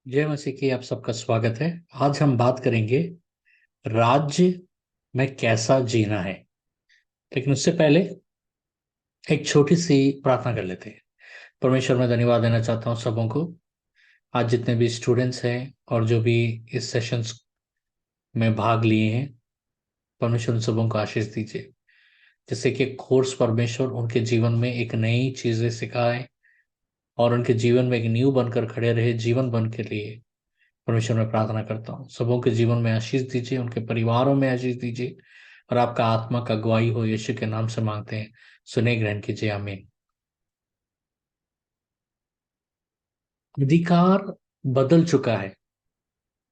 जय मसीह की आप सबका स्वागत है। आज हम बात करेंगे राज्य में कैसा जीना है। लेकिन उससे पहले एक छोटी सी प्रार्थना कर लेते हैं। परमेश्वर में धन्यवाद देना चाहता हूँ सबों को। आज जितने भी स्टूडेंट्स हैं और जो भी इस सेशंस में भाग लिए हैं, परमेश्वर उन सबों को आशीष दीजिए। जैसे कि कोर्स परमेश्वर उनके जीवन में एक नई चीजें सिखाए और उनके जीवन में एक नींव बनकर खड़े रहे जीवन बन के लिए परमेश्वर में प्रार्थना करता हूँ। सबों के जीवन में आशीष दीजिए, उनके परिवारों में आशीष दीजिए और आपका आत्मा का अगुवाई हो, यीशु के नाम से मांगते हैं। सुने ग्रहण कीजिए, आमीन। अधिकार बदल चुका है।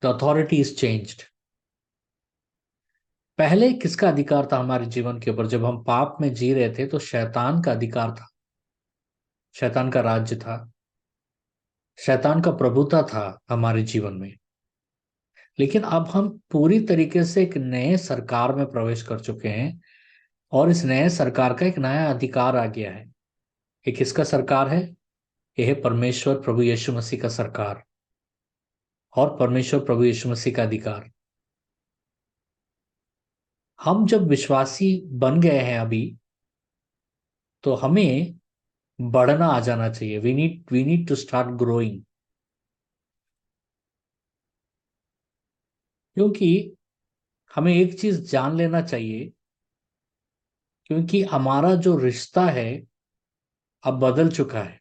The authority is changed. पहले किसका अधिकार था हमारे जीवन के ऊपर? जब हम पाप में जी रहे थे तो शैतान का अधिकार था, शैतान का राज्य था, शैतान का प्रभुता था हमारे जीवन में। लेकिन अब हम पूरी तरीके से एक नए सरकार में प्रवेश कर चुके हैं और इस नए सरकार का एक नया अधिकार आ गया है। ये किसका सरकार है? यह है परमेश्वर प्रभु यीशु मसीह का सरकार और परमेश्वर प्रभु यीशु मसीह का अधिकार। हम जब विश्वासी बन गए हैं अभी, तो हमें बढ़ना आ जाना चाहिए। We need to start growing. क्योंकि हमें एक चीज जान लेना चाहिए, क्योंकि हमारा जो रिश्ता है अब बदल चुका है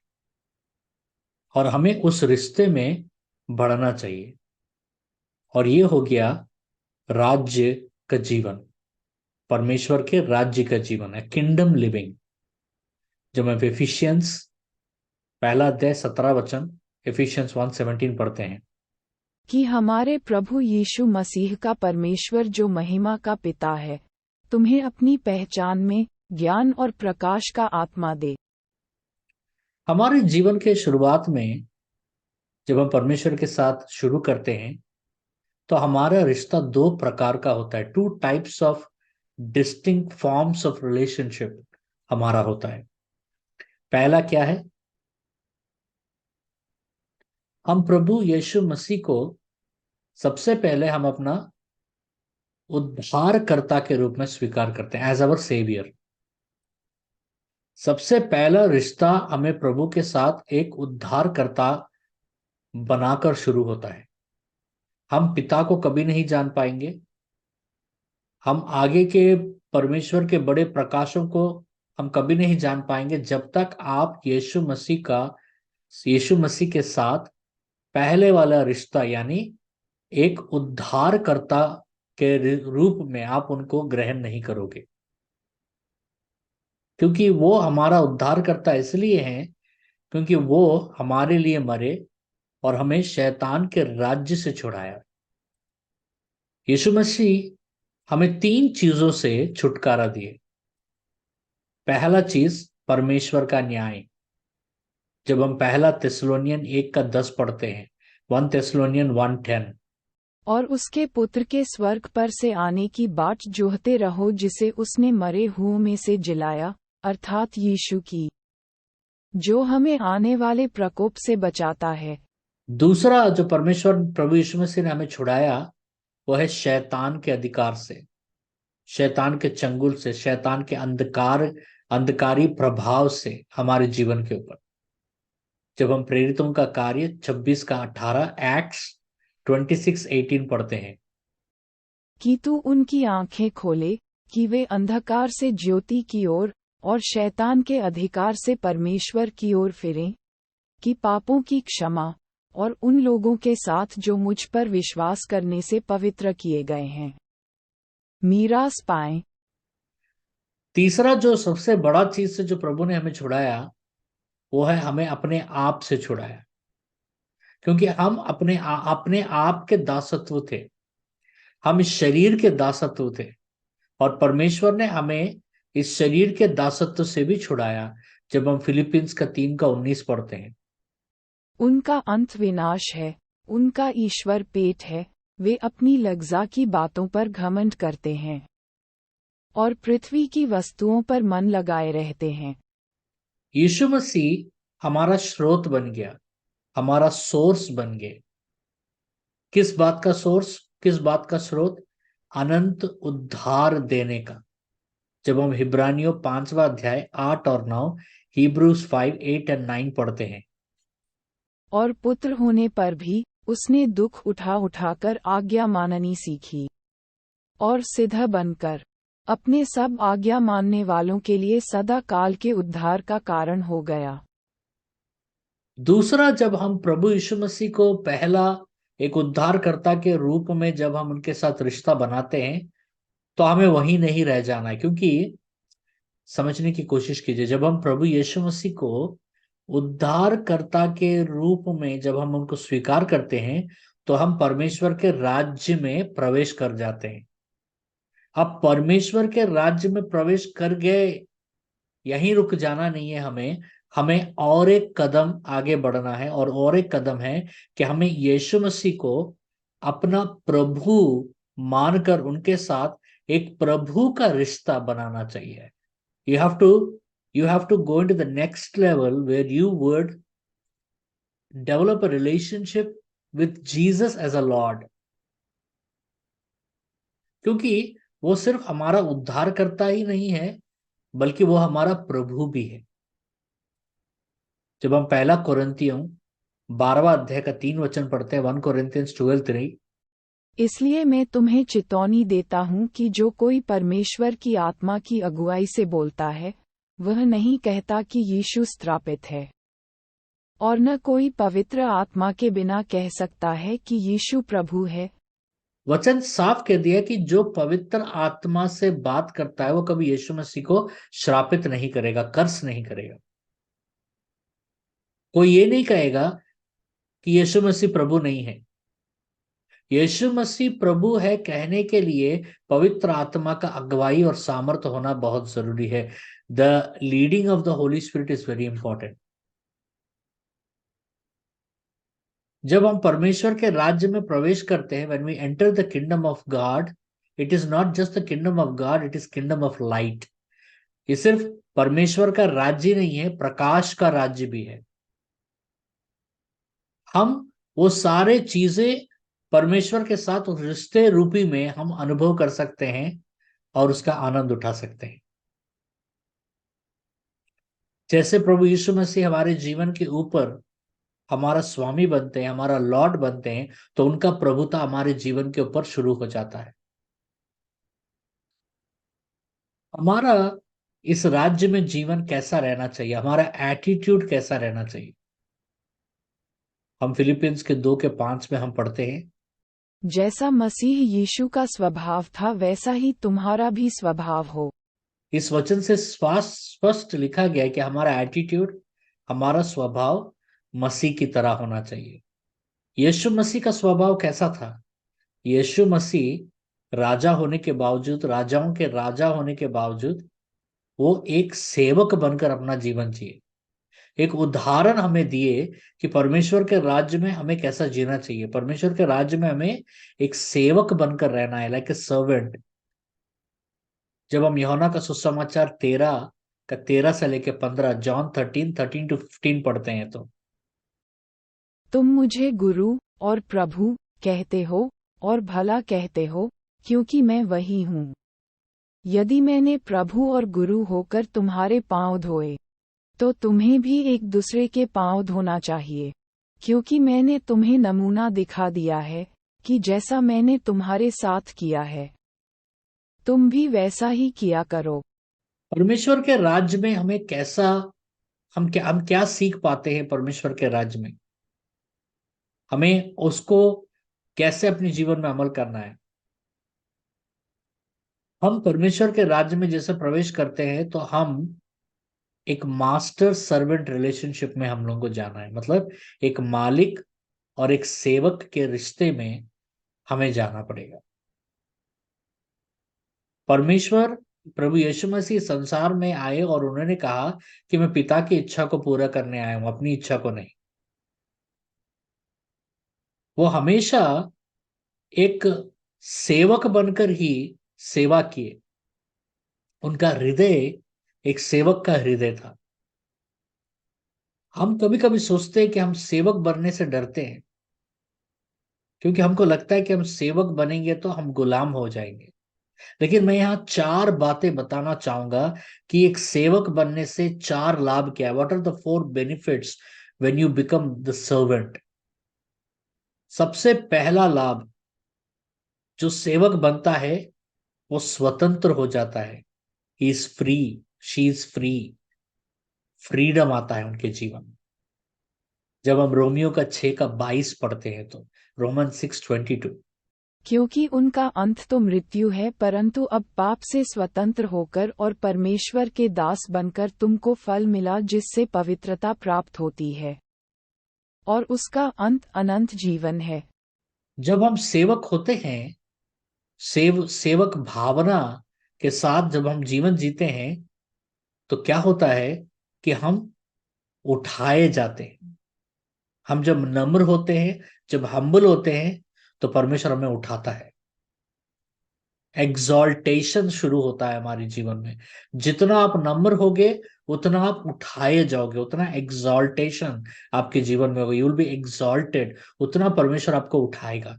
और हमें उस रिश्ते में बढ़ना चाहिए। और ये हो गया राज्य का जीवन, परमेश्वर के राज्य का जीवन है, किंगडम लिविंग। जब हम एफिशियंस पहला अध्याय 17 वचन, एफिशियंस 1:17 पढ़ते हैं कि हमारे प्रभु यीशु मसीह का परमेश्वर जो महिमा का पिता है, तुम्हें अपनी पहचान में ज्ञान और प्रकाश का आत्मा दे। हमारे जीवन के शुरुआत में जब हम परमेश्वर के साथ शुरू करते हैं तो हमारा रिश्ता दो प्रकार का होता है। Two types of distinct forms of relationship हमारा होता है। पहला क्या है? हम प्रभु यीशु मसीह को सबसे पहले हम अपना उद्धारकर्ता के रूप में स्वीकार करते हैं, एज अवर सेवियर। सबसे पहला रिश्ता हमें प्रभु के साथ एक उद्धारकर्ता बनाकर शुरू होता है। हम पिता को कभी नहीं जान पाएंगे, हम आगे के परमेश्वर के बड़े प्रकाशों को हम कभी नहीं जान पाएंगे जब तक आप यीशु मसीह के साथ पहले वाला रिश्ता, यानी एक उद्धारकर्ता के रूप में आप उनको ग्रहण नहीं करोगे। क्योंकि वो हमारा उद्धारकर्ता इसलिए है क्योंकि वो हमारे लिए मरे और हमें शैतान के राज्य से छुड़ाया। यीशु मसीह हमें तीन चीजों से छुटकारा दिए। पहला चीज परमेश्वर का न्याय। जब हम पहला थिस्सलुनीयन 1:10 पढ़ते हैं, 1 थिस्सलुनीयन 1:10, और उसके पुत्र के स्वर्ग पर से आने की बाट जोहते रहो, जिसे उसने मरे हुओं में से जिलाया, अर्थात यीशु की, जो हमें आने वाले प्रकोप से बचाता है। दूसरा जो परमेश्वर प्रभु यीशु मसीह ने हमें छुड़ाया वो है शैतान के अधिकार से, शैतान के चंगुल से, शैतान के अंधकारी प्रभाव से हमारे जीवन के ऊपर। जब हम प्रेरितों का कार्य 26:18, एक्ट्स 26:18 पढ़ते हैं कि तू उनकी आंखें खोले, कि वे अंधकार से ज्योति की ओर और शैतान के अधिकार से परमेश्वर की ओर फिरें, कि पापों की क्षमा और उन लोगों के साथ जो मुझ पर विश्वास करने से पवित्र किए गए हैं, मीरास पाएं। तीसरा जो सबसे बड़ा चीज से जो प्रभु ने हमें छुड़ाया वो है हमें अपने आप से छुड़ाया। क्योंकि हम अपने आप के दासत्व थे, हम इस शरीर के दासत्व थे और परमेश्वर ने हमें इस शरीर के दासत्व से भी छुड़ाया। जब हम फिलिपींस का 3:19 पढ़ते हैं, उनका अंत विनाश है, उनका ईश्वर पेट है, वे अपनी लज्जा की बातों पर घमंड करते हैं और पृथ्वी की वस्तुओं पर मन लगाए रहते हैं। यीशु मसीह हमारा स्रोत बन गया, हमारा सोर्स बन गए। किस बात का सोर्स, किस बात का स्रोत? अनंत उद्धार देने का। जब हम हिब्रानियों 5वां अध्याय 8 और 9, हिब्रूज 5:8 और 9 पढ़ते हैं। और पुत्र होने पर भी उसने दुख उठा उठाकर आज्ञा माननी सीखी, और सिद्ध बनकर अपने सब आज्ञा मानने वालों के लिए सदा काल के उद्धार का कारण हो गया। दूसरा, जब हम प्रभु यीशु मसीह को पहला एक उद्धारकर्ता के रूप में जब हम उनके साथ रिश्ता बनाते हैं, तो हमें वहीं नहीं रह जाना है। क्योंकि समझने की कोशिश कीजिए, जब हम प्रभु यीशु मसीह को उद्धारकर्ता के रूप में जब हम उनको स्वीकार करते हैं, तो हम परमेश्वर के राज्य में प्रवेश कर जाते हैं। अब परमेश्वर के राज्य में प्रवेश कर गए, यहीं रुक जाना नहीं है हमें। हमें और एक कदम आगे बढ़ना है, और एक कदम है कि हमें यीशु मसीह को अपना प्रभु मानकर उनके साथ एक प्रभु का रिश्ता बनाना चाहिए। you have to you have to go into the next level where you would develop a relationship with Jesus as a Lord। क्योंकि वो सिर्फ हमारा उद्धार करता ही नहीं है, बल्कि वो हमारा प्रभु भी है। जब हम पहला कुरिन्थियों 12वां अध्याय का 3 वचन पढ़ते हैं, 1 Corinthians 12:3। इसलिए मैं तुम्हें चेतावनी देता हूँ कि जो कोई परमेश्वर की आत्मा की अगुवाई से बोलता है, वह नहीं कहता कि यीशु स्थापित है, और न कोई पवित्र आत्मा के बिना कह सकता है कि यीशु प्रभु है। वचन साफ कह दिया कि जो पवित्र आत्मा से बात करता है, वो कभी यीशु मसीह को श्रापित नहीं करेगा, कर्स नहीं करेगा। कोई ये नहीं कहेगा कि यीशु मसीह प्रभु नहीं है। यीशु मसीह प्रभु है कहने के लिए पवित्र आत्मा का अगुवाई और सामर्थ्य होना बहुत जरूरी है। The leading of the holy spirit is very important. जब हम परमेश्वर के राज्य में प्रवेश करते हैं, when we enter the kingdom of God, it is not just the kingdom of God, it is kingdom of light. ये सिर्फ परमेश्वर का राज्य नहीं है, प्रकाश का राज्य भी है। हम वो सारे चीजें परमेश्वर के साथ उस रिश्ते रूपी में हम अनुभव कर सकते हैं और उसका आनंद उठा सकते हैं। जैसे प्रभु यीशु मसीह हमारे जीवन के ऊपर हमारा स्वामी बनते हैं, हमारा लॉर्ड बनते हैं, तो उनका प्रभुता हमारे जीवन के ऊपर शुरू हो जाता है। हमारा इस राज्य में जीवन कैसा रहना चाहिए, हमारा एटीट्यूड कैसा रहना चाहिए? हम फिलिपियंस के 2:5 में हम पढ़ते हैं, जैसा मसीह यीशु का स्वभाव था वैसा ही तुम्हारा भी स्वभाव हो। इस वचन से स्पष्ट लिखा गया है कि हमारा एटीट्यूड, हमारा स्वभाव मसीह की तरह होना चाहिए। यीशु मसीह का स्वभाव कैसा था? यीशु मसीह राजा होने के बावजूद, राजाओं के राजा होने के बावजूद, वो एक सेवक बनकर अपना जीवन जिए। एक उदाहरण हमें दिए कि परमेश्वर के राज्य में हमें कैसा जीना चाहिए। परमेश्वर के राज्य में हमें एक सेवक बनकर रहना है, लाइक ए सर्वेंट। जब हम यूहन्ना का सुसमाचार 13 से लेकर 15, जॉन 13:13-15 पढ़ते हैं, तो तुम मुझे गुरु और प्रभु कहते हो, और भला कहते हो, क्योंकि मैं वही हूँ। यदि मैंने प्रभु और गुरु होकर तुम्हारे पांव धोए, तो तुम्हें भी एक दूसरे के पांव धोना चाहिए, क्योंकि मैंने तुम्हें नमूना दिखा दिया है कि जैसा मैंने तुम्हारे साथ किया है, तुम भी वैसा ही किया करो। परमेश्वर के राज्य में हमें कैसा, हम क्या सीख पाते हैं परमेश्वर के राज्य में? हमें उसको कैसे अपने जीवन में अमल करना है? हम परमेश्वर के राज्य में जैसे प्रवेश करते हैं, तो हम एक मास्टर सर्वेंट रिलेशनशिप में हम लोगों को जाना है। मतलब एक मालिक और एक सेवक के रिश्ते में हमें जाना पड़ेगा। परमेश्वर प्रभु यीशु मसीह संसार में आए और उन्होंने कहा कि मैं पिता की इच्छा को पूरा करने आया हूं, अपनी इच्छा को नहीं। वो हमेशा एक सेवक बनकर ही सेवा किए। उनका हृदय एक सेवक का हृदय था। हम कभी कभी सोचते हैं कि हम सेवक बनने से डरते हैं, क्योंकि हमको लगता है कि हम सेवक बनेंगे तो हम गुलाम हो जाएंगे। लेकिन मैं यहाँ चार बातें बताना चाहूंगा कि एक सेवक बनने से चार लाभ क्या है। What are the four benefits when you become the servant. सबसे पहला लाभ, जो सेवक बनता है वो स्वतंत्र हो जाता है। He is free, she is free. Freedom आता है उनके जीवन में। जब हम रोमियो का 6 का 22 पढ़ते हैं तो, रोमन 6:22। क्योंकि उनका अंत तो मृत्यु है, परंतु अब पाप से स्वतंत्र होकर और परमेश्वर के दास बनकर तुमको फल मिला जिससे पवित्रता प्राप्त होती है, और उसका अंत अनंत जीवन है। जब हम सेवक होते हैं, सेवक भावना के साथ जब हम जीवन जीते हैं, तो क्या होता है कि हम उठाए जाते हैं। हम जब नम्र होते हैं, जब हम्बल होते हैं, तो परमेश्वर हमें उठाता है। एग्जॉल्टेशन शुरू होता है हमारे जीवन में। जितना आप नम्र होगे उतना आप उठाए जाओगे, उतना एग्जॉल्टेशन आपके जीवन में होगा। यू विल बी एग्जॉल्टेड, उतना परमेश्वर आपको उठाएगा।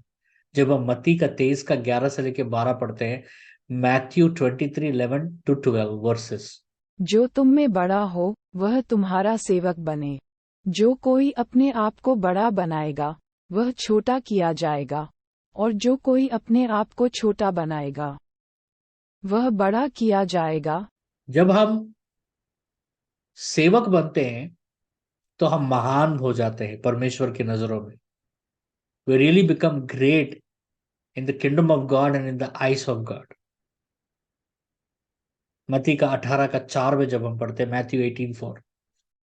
जब हम मत्ती का 23 का 11 से लेके 12 पढ़ते हैं, मैथ्यू 23:11-12 वर्सेस। जो तुम में बड़ा हो वह तुम्हारा सेवक बने। जो कोई अपने आप को बड़ा बनाएगा वह छोटा किया जाएगा, और जो कोई अपने आप को छोटा बनाएगा वह बड़ा किया जाएगा। जब हम सेवक बनते हैं तो हम महान हो जाते हैं परमेश्वर की नजरों में। We really become great in the kingdom of God and in the eyes of God. मत्ती का 18 का 4 में जब हम पढ़ते हैं, मैथ्यू 18:4।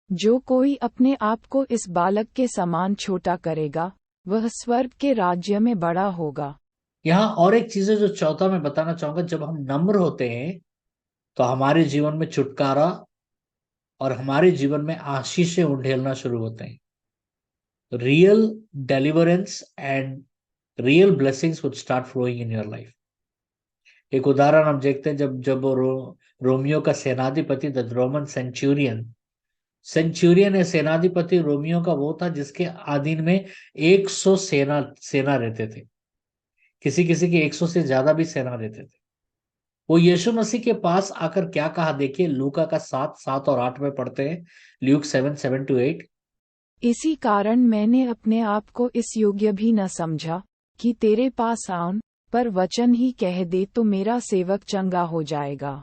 जो कोई अपने आप को इस बालक के समान छोटा करेगा वह स्वर्ग के राज्य में बड़ा होगा। यहाँ और एक चीज है जो चौथा मैं बताना चाहूंगा। जब हम नम्र होते हैं तो हमारे जीवन में छुटकारा और हमारे जीवन में आशीषें उंडेलना शुरू होते हैं। Real deliverance and real blessings would start flowing in your life. एक उदाहरण हम देखते हैं, जब जब रोमियो का सेनाधिपति, द रोमन सेंचुरियन, सेंचुरियन है सेनाधिपति रोमियो का, वो था जिसके अधीन में 100 सेना सेना रहते थे। किसी किसी के 100 से ज्यादा भी सेना रहते थे। वो यीशु मसीह के पास आकर क्या कहा, देखिए लूका का 7:7 और 8 में पढ़ते हैं। ल्यूक 7:7-8। इसी कारण मैंने अपने आप को इस योग्य भी न समझा कि तेरे पास आऊं, पर वचन ही कह दे तो मेरा सेवक चंगा हो जाएगा।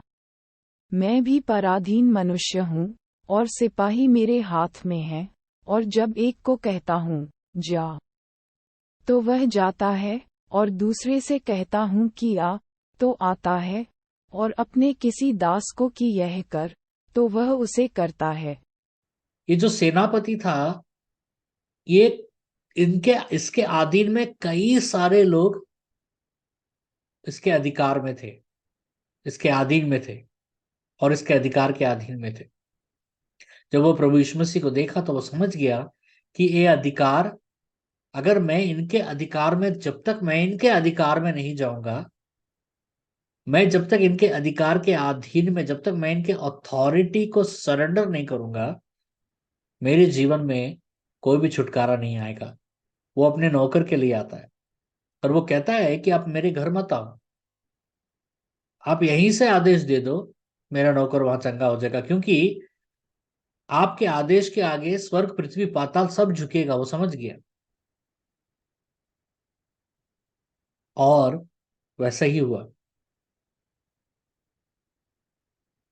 मैं भी पराधीन मनुष्य हूँ, और सिपाही मेरे हाथ में है, और जब एक को कहता हूँ जा, तो वह जाता है, और दूसरे से कहता हूँ कि आ, तो आता है, और अपने किसी दास को कि यह कर, तो वह उसे करता है। ये जो सेनापति था, ये इनके इसके अधीन में कई सारे लोग इसके अधिकार में थे, इसके अधीन में थे, और इसके अधिकार के अधीन में थे। जब वो प्रभु यीशु मसीह को देखा तो वो समझ गया कि ये अधिकार, अगर मैं इनके अधिकार में, जब तक मैं इनके अधिकार में नहीं जाऊंगा, मैं जब तक इनके अधिकार के अधीन में, जब तक मैं इनके अथॉरिटी को सरेंडर नहीं करूंगा, मेरे जीवन में कोई भी छुटकारा नहीं आएगा। वो अपने नौकर के लिए आता है और वो कहता है कि आप मेरे घर मत आओ, आप यहीं से आदेश दे दो, मेरा नौकर वहां चंगा हो जाएगा। क्योंकि आपके आदेश के आगे स्वर्ग पृथ्वी पाताल सब झुकेगा, वो समझ गया। और वैसा ही हुआ।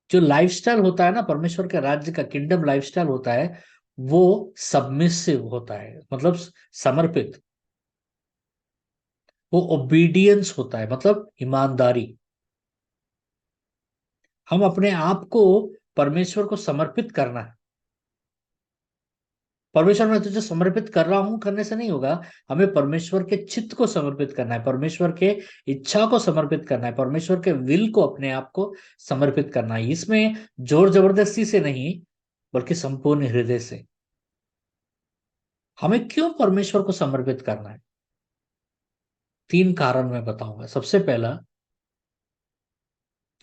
जो लाइफस्टाइल होता है ना परमेश्वर के राज्य का, किंगडम लाइफस्टाइल होता है, वो सबमिसिव होता है, मतलब समर्पित। वो ओबीडियंस होता है, मतलब ईमानदारी। हम अपने आप को परमेश्वर को समर्पित करना है। परमेश्वर, मैं तुझे समर्पित कर रहा हूं करने से नहीं होगा। हमें परमेश्वर के चित्त को समर्पित करना है, परमेश्वर के इच्छा को समर्पित करना है, परमेश्वर के विल को, अपने आप को समर्पित करना है। इसमें जोर जबरदस्ती से नहीं, बल्कि संपूर्ण हृदय से। हमें क्यों परमेश्वर को समर्पित करना है? 3 कारण मैं बताऊंगा। सबसे पहला,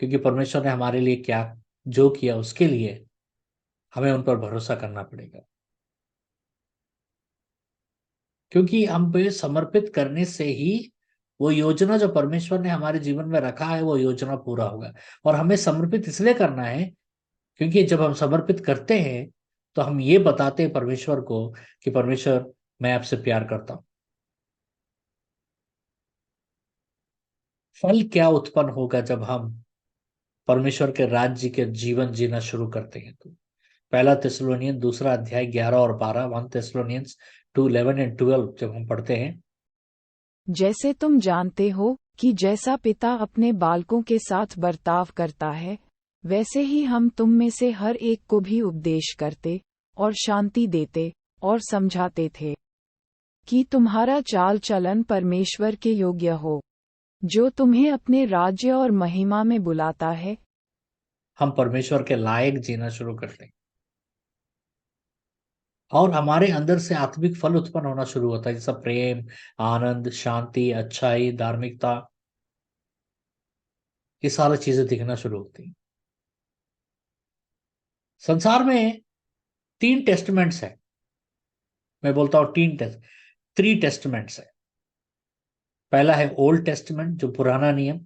क्योंकि परमेश्वर ने हमारे लिए क्या जो किया, उसके लिए हमें उन पर भरोसा करना पड़ेगा। क्योंकि हम पे समर्पित करने से ही वो योजना जो परमेश्वर ने हमारे जीवन में रखा है वो योजना पूरा होगा। और हमें समर्पित इसलिए करना है क्योंकि जब हम समर्पित करते हैं तो हम ये बताते हैं परमेश्वर को कि परमेश्वर, मैं आपसे प्यार करता हूं। फल क्या उत्पन्न होगा जब हम परमेश्वर के राज्य के जीवन जीना शुरू करते हैं? तो पहला थिस्सलुनीयन दूसरा अध्याय 11 और 12, 1 थिस्सलुनीयंस 2:11 और 12 जब हम पढ़ते हैं। जैसे तुम जानते हो कि जैसा पिता अपने बालकों के साथ बर्ताव करता है, वैसे ही हम तुम में से हर एक को भी उपदेश करते और शांति देते और समझाते थे कि तुम्हारा चाल चलन परमेश्वर के योग्य हो, जो तुम्हें अपने राज्य और महिमा में बुलाता है। हम परमेश्वर के लायक जीना शुरू करते हैं और हमारे अंदर से आत्मिक फल उत्पन्न होना शुरू होता है, जैसा प्रेम, आनंद, शांति, अच्छाई, धार्मिकता। ये सारी चीजें दिखना शुरू होती हैं। संसार में 3 टेस्टमेंट्स है। मैं बोलता हूं 3 टेस्टमेंट्स है। पहला है ओल्ड टेस्टमेंट जो पुराना नियम,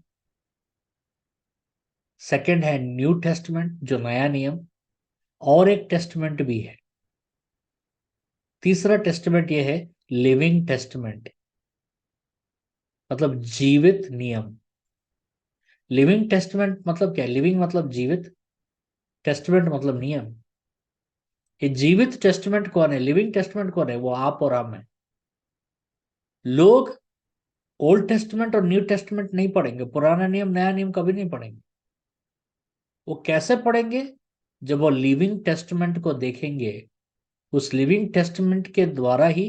सेकंड है न्यू टेस्टमेंट जो नया नियम, और एक टेस्टमेंट भी है, तीसरा टेस्टमेंट ये है लिविंग टेस्टमेंट, मतलब जीवित नियम। लिविंग टेस्टमेंट मतलब क्या? लिविंग मतलब जीवित, टेस्टमेंट मतलब नियम। ये जीवित टेस्टमेंट कौन है, लिविंग टेस्टमेंट कौन है? वो आप और हम है। लोग ओल्ड टेस्टमेंट और न्यू टेस्टमेंट नहीं पढ़ेंगे, पुराना नियम नया नियम कभी नहीं पढ़ेंगे। वो कैसे पढ़ेंगे? जब वो लिविंग टेस्टमेंट को देखेंगे, उस लिविंग टेस्टमेंट के द्वारा ही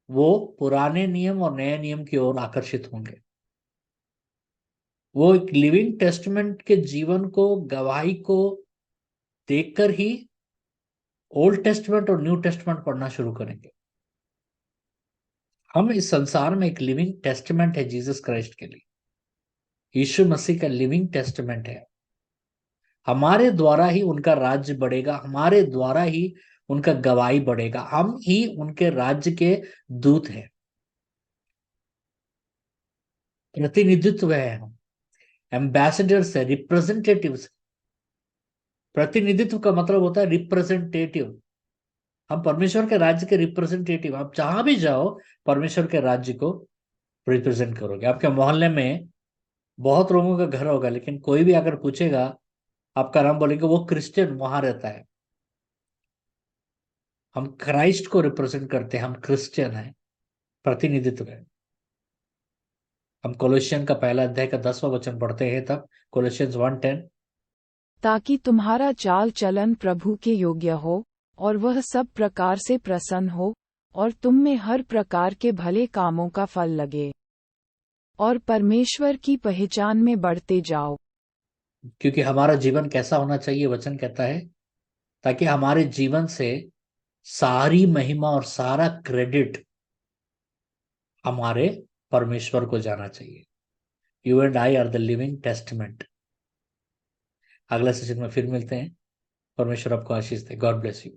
वो पुराने नियम और नए नियम की ओर आकर्षित होंगे। वो एक लिविंग टेस्टमेंट के जीवन को, गवाही को देखकर ही ओल्ड टेस्टमेंट और न्यू टेस्टमेंट पढ़ना शुरू करेंगे। हम इस संसार में एक लिविंग टेस्टमेंट है जीसस क्राइस्ट के लिए। यीशु मसीह का लिविंग टेस्टमेंट है। हमारे द्वारा ही उनका राज्य बढ़ेगा, हमारे द्वारा ही उनका गवाही बढ़ेगा। हम ही उनके राज्य के दूत हैं, प्रतिनिधित्व है। हम एम्बेसडर्स है, रिप्रेजेंटेटिव्स। प्रतिनिधित्व का मतलब होता है रिप्रेजेंटेटिव। हम परमेश्वर के राज्य के रिप्रेजेंटेटिव। आप जहां भी जाओ परमेश्वर के राज्य को रिप्रेजेंट करोगे। आपके मोहल्ले में बहुत लोगों का घर होगा, लेकिन कोई भी अगर पूछेगा आपका नाम, बोलेंगे वो क्रिश्चियन वहां रहता है। हम क्राइस्ट को रिप्रेजेंट करते हैं, हम क्रिश्चियन हैं, प्रतिनिधित्व है। हम कोलोसियन का पहला अध्याय का 10वां वचन पढ़ते हैं, तब कोलोसियंस 1:10। ताकि तुम्हारा चाल चलन प्रभु के योग्य हो और वह सब प्रकार से प्रसन्न हो और तुम में हर प्रकार के भले कामों का फल लगे और परमेश्वर की पहचान में बढ़ते जाओ। क्योंकि हमारा जीवन कैसा होना चाहिए, वचन कहता है, ताकि हमारे जीवन से सारी महिमा और सारा क्रेडिट हमारे परमेश्वर को जाना चाहिए। You and I are the living testament. अगला सेशन में फिर मिलते हैं। परमेश्वर आपको आशीष दे। God bless you.